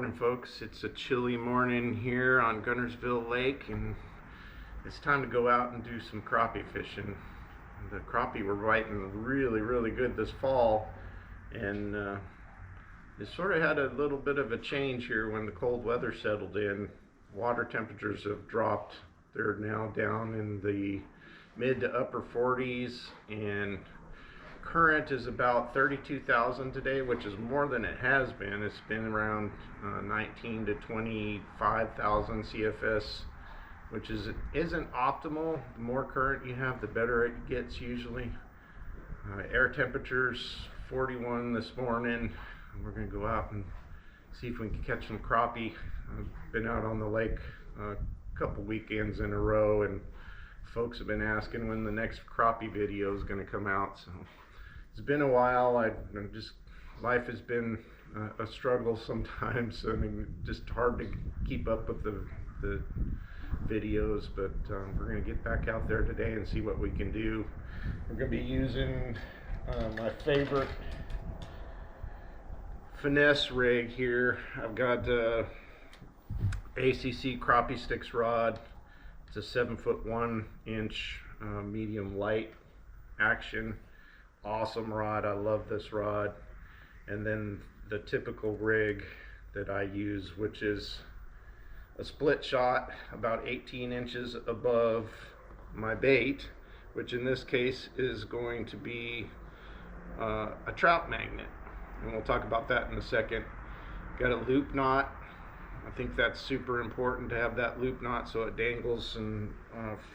morning, folks. It's a chilly morning here on Guntersville Lake, and it's time to go out and do some crappie fishing. The crappie were biting really good this fall, and it sort of had a little bit of a change here when the cold weather settled in. Water temperatures have dropped. They're now down in the mid to upper 40s, and current is about 32,000 today, which is more than it has been. It's been around 19 to 25,000 CFS, which isn't optimal. The more current you have, the better it gets usually. Air temperatures 41 this morning. We're going to go out and see if we can catch some crappie. I've been out on the lake a couple weekends in a row, and folks have been asking when the next crappie video is going to come out. So it's been a while. Life has been a struggle sometimes. I mean, just hard to keep up with the videos, but we're going to get back out there today and see what we can do. We're going to be using my favorite Finesse rig here. I've got ACC crappie sticks rod. It's a 7'1" medium light action. Awesome rod. I love this rod. And then the typical rig that I use, which is a split shot about 18 inches above my bait, which in this case is going to be a trout magnet, and we'll talk about that in a second. Got a loop knot. I think that's super important to have that loop knot so it dangles and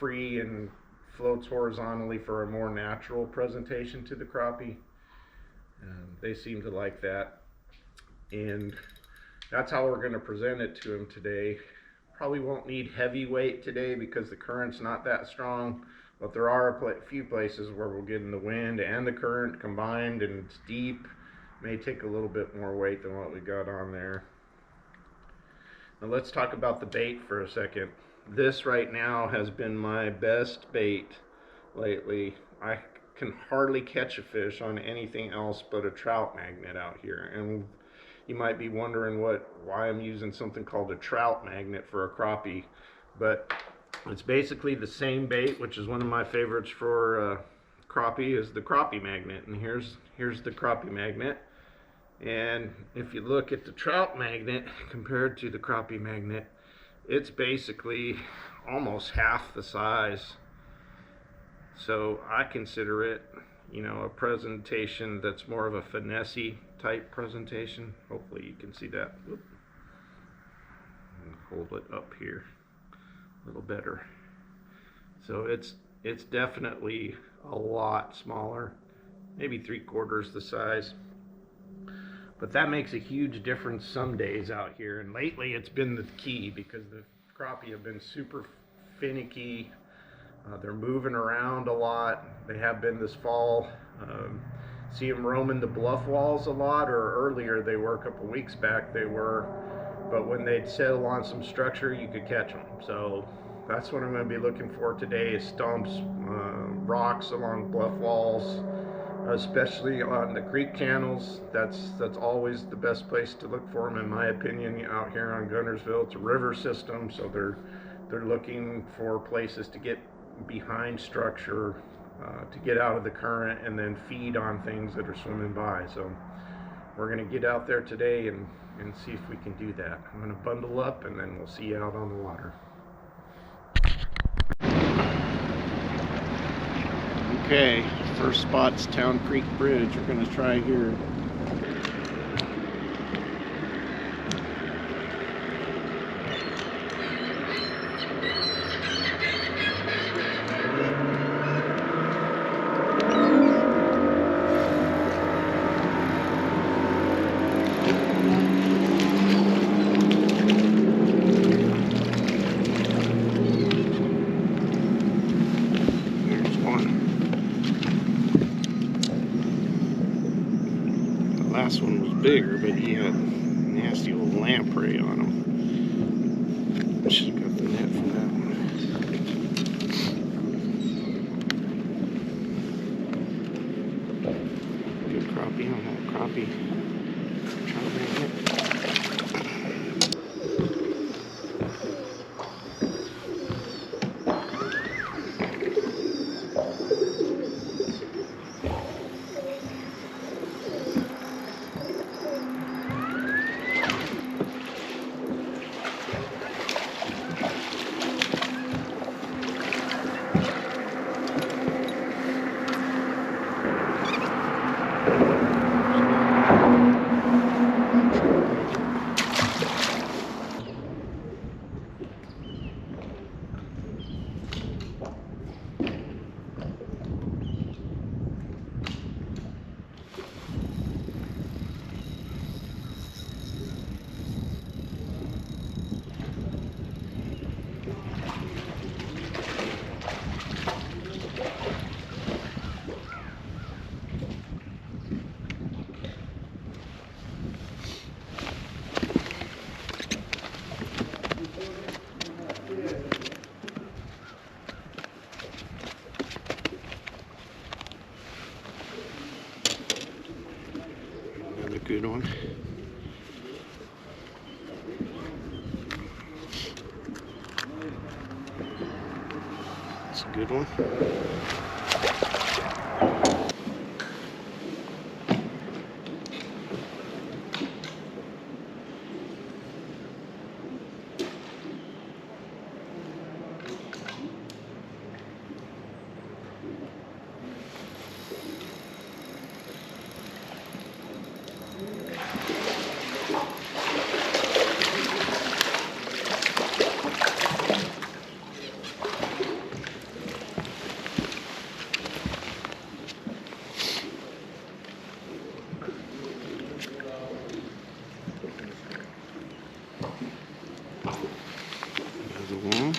free and floats horizontally for a more natural presentation to the crappie. They seem to like that, and that's how we're going to present it to them today. Probably won't need heavy weight today because the current's not that strong, but there are a few places where we'll get in the wind and the current combined, and it's deep. May take a little bit more weight than what we got on there. Now let's talk about the bait for a second. This right now has been my best bait lately. I can hardly catch a fish on anything else but a trout magnet out here. And you might be wondering why I'm using something called a trout magnet for a crappie. But it's basically the same bait, which is one of my favorites for crappie, is the crappie magnet. And here's the crappie magnet. And if you look at the trout magnet compared to the crappie magnet, it's basically almost half the size. So I consider it, a presentation that's more of a finesse type presentation. Hopefully you can see that. Whoop. And hold it up here a little better. So it's definitely a lot smaller, maybe 3/4 the size. But that makes a huge difference some days out here, and lately it's been the key because the crappie have been super finicky. They're moving around a lot. They have been this fall. See them roaming the bluff walls a lot, or earlier they were a couple weeks back they were, but when they'd settle on some structure you could catch them. So that's what I'm going to be looking for today, is stumps, rocks along bluff walls, especially on the creek channels. That's always the best place to look for them, in my opinion. Out here on Guntersville, it's a river system, so they're looking for places to get behind structure, to get out of the current and then feed on things that are swimming by. So we're going to get out there today and see if we can do that. I'm going to bundle up and then we'll see you out on the water. Okay, first spot's Town Creek Bridge. We're going to try here. Last one was bigger, but he had nasty old lamprey on him. Should have got the net from that one. Good crappie on that crappie. Trout magnet. a good one. Another one.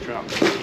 Trout.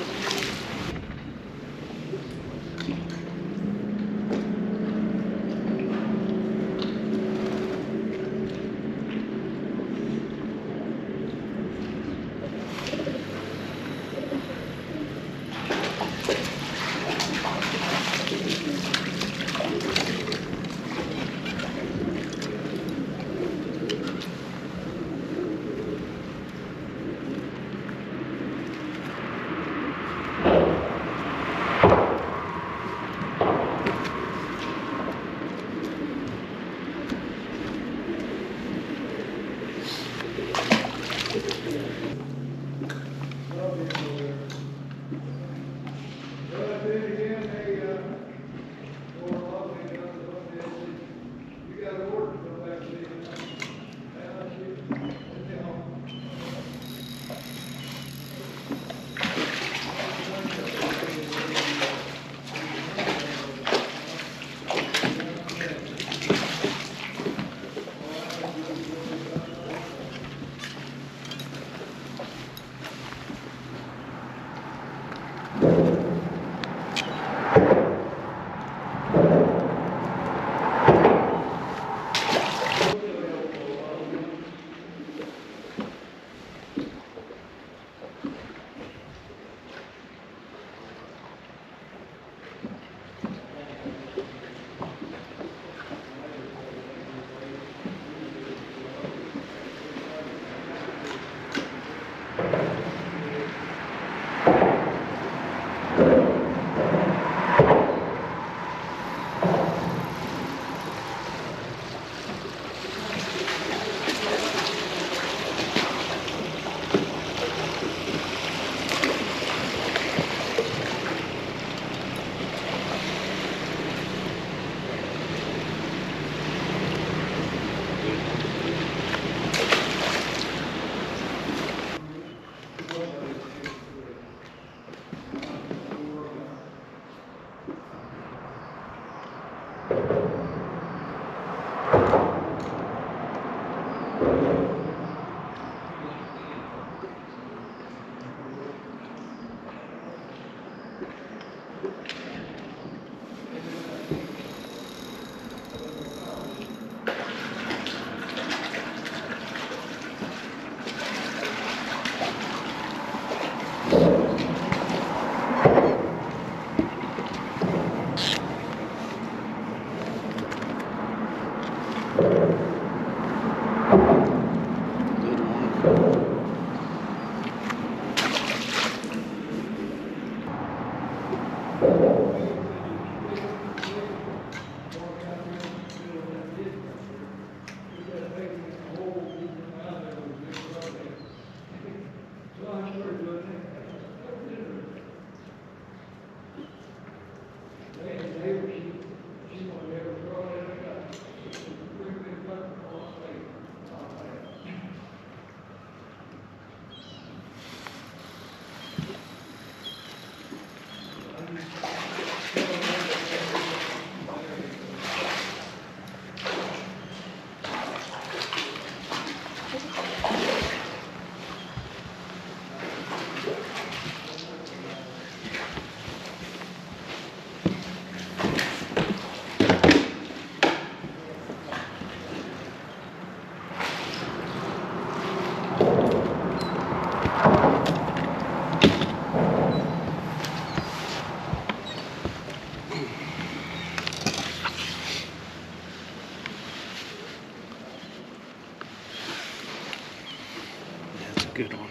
That's a good one.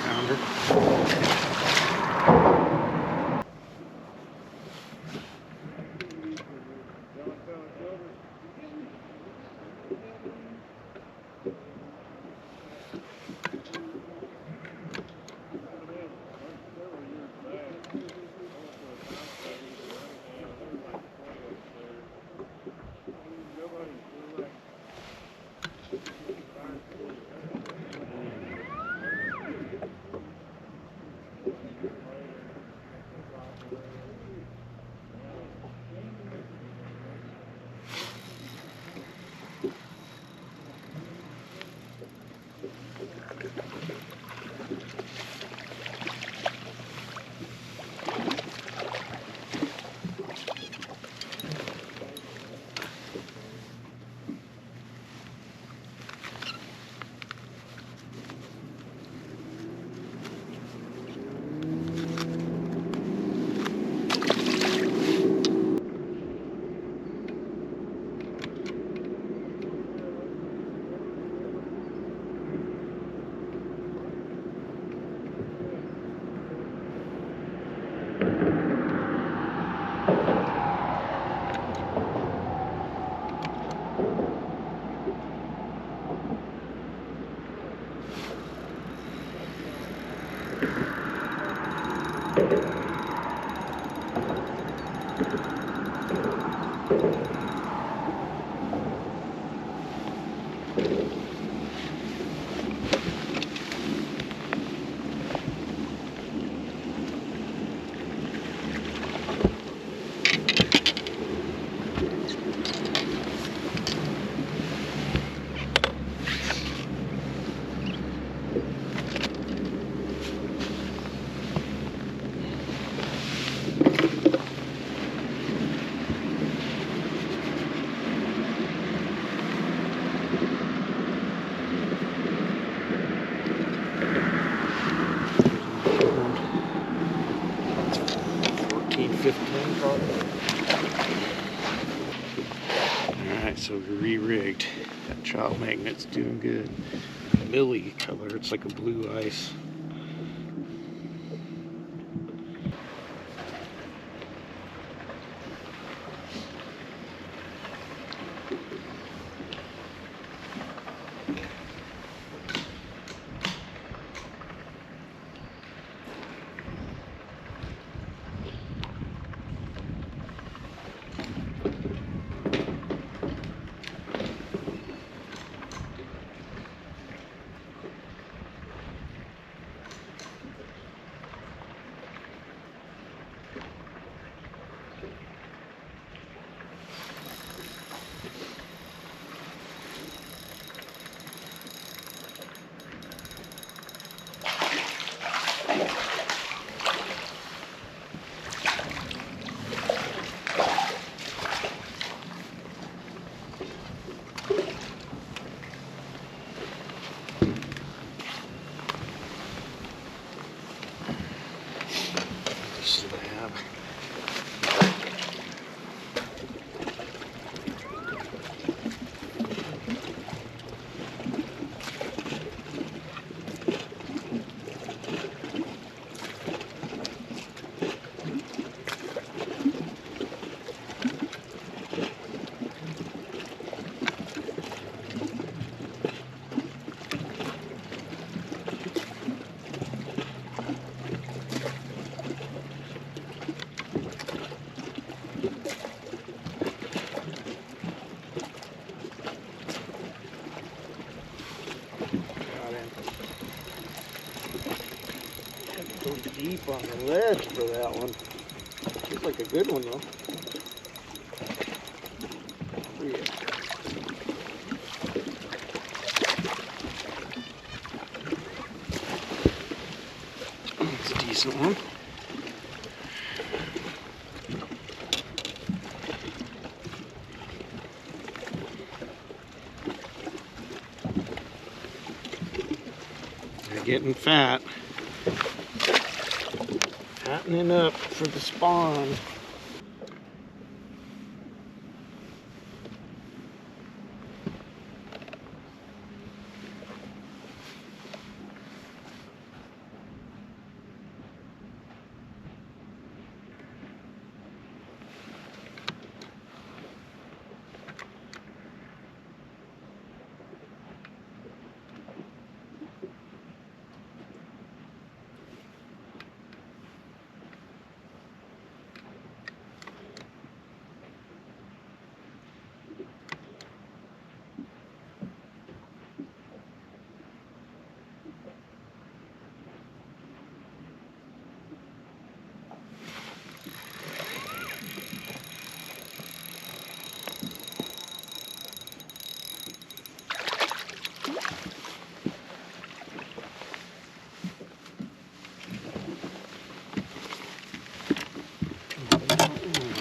Found her. Alright, so we re-rigged. That trout magnet's doing good. Millie color, it's like a blue ice. Slab. Deep on the ledge for that one. Looks like a good one though. decent one. They're getting fat. Fattening up for the spawn.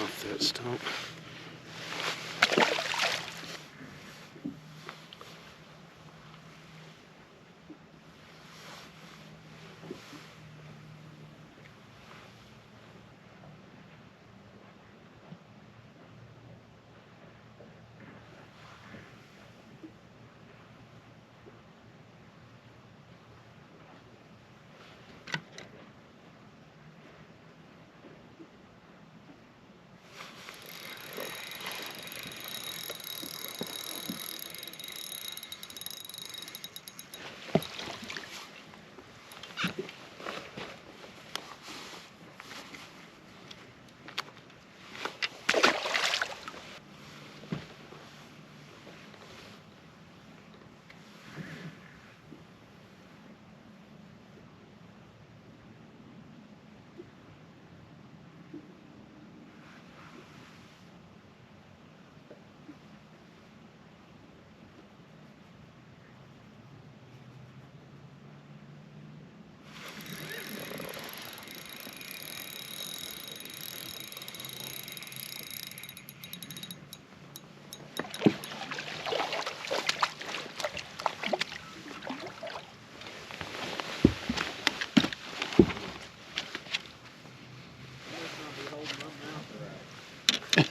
Off that stump.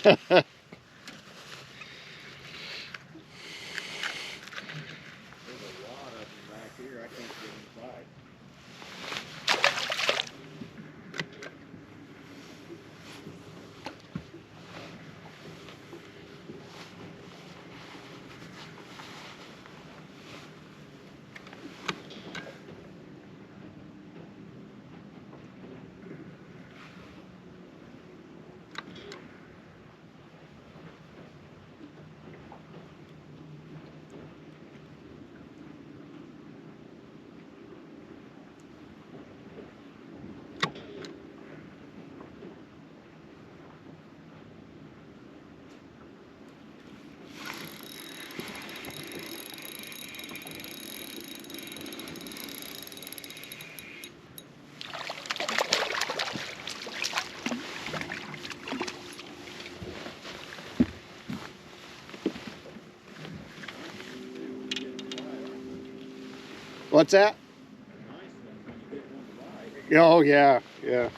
There's a lot of them back here. I can't get inside. What's that? Oh, yeah, yeah.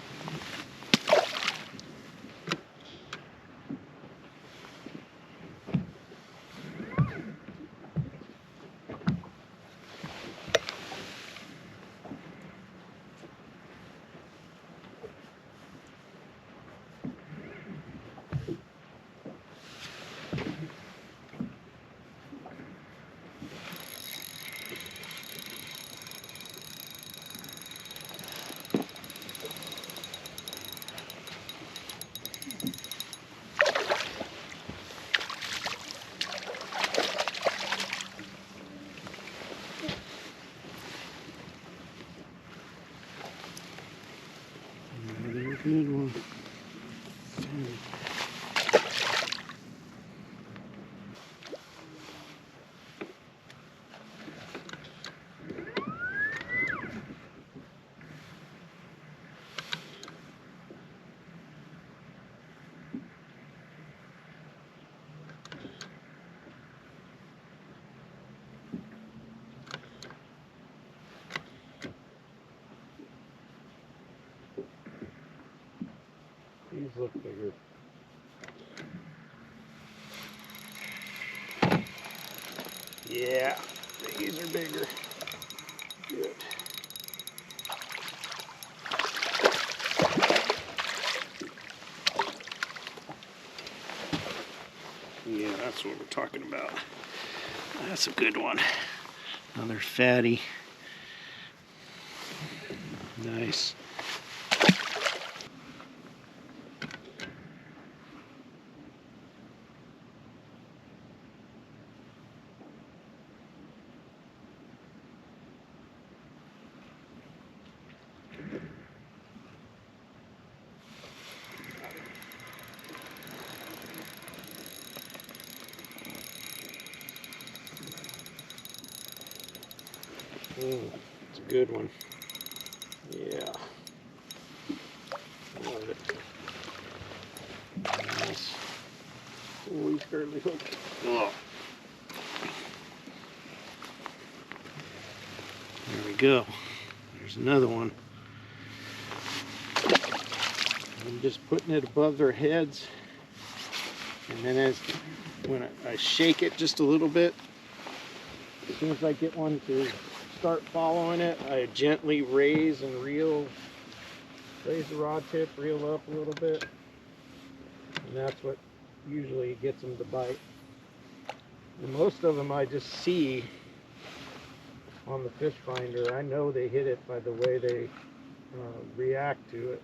look bigger. Yeah, these are bigger. Good. Yeah, that's what we're talking about. That's a good one. Another fatty. Nice. It's a good one. Yeah. Love it. Nice. Always curly hook. Oh. There we go. There's another one. I'm just putting it above their heads. And then when I shake it just a little bit, as soon as I get one to start following it, I gently raise and raise the rod tip, reel up a little bit, and that's what usually gets them to bite. And most of them I just see on the fish finder. I know they hit it by the way they react to it.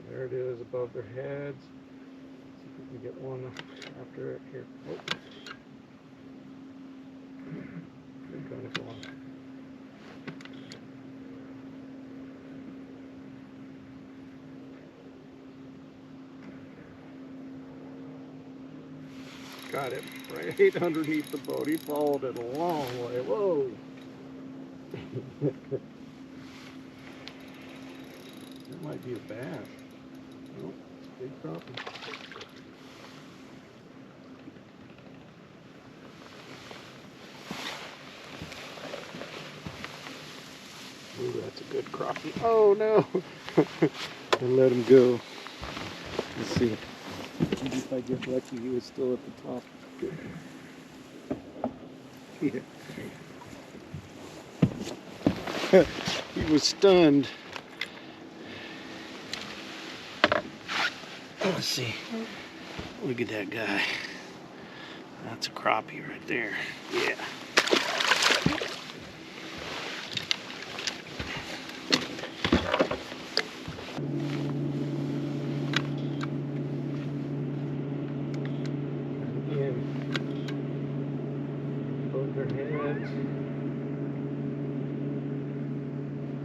There it is above their heads. See if we can get one after it here. Oh. Good kind of one. Got it right underneath the boat. He followed it a long way. Whoa! That might be a bass. Nope, it's a big crappie. Ooh, that's a good crappie. Oh no! I let him go. Let's see. Maybe if I get lucky, he was still at the top. Yeah. He was stunned. Let's see. Look at that guy. That's a crappie right there. Yeah.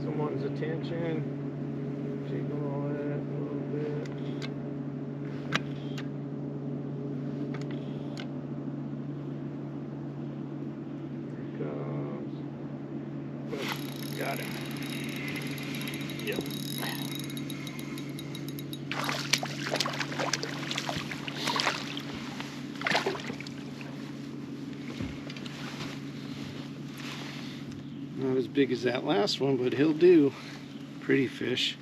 Someone's attention, jiggle it a little bit. Here it comes. Boom. Got it. Yep. Not as big as that last one, but he'll do. Pretty fish.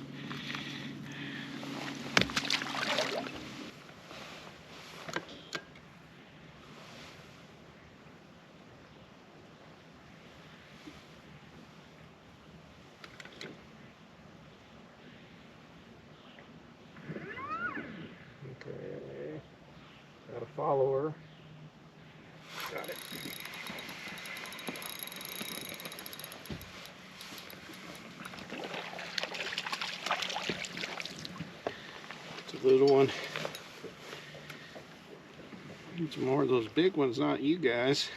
Okay. Got a follower. Got it. Little one. Need some more of those big ones, not you guys.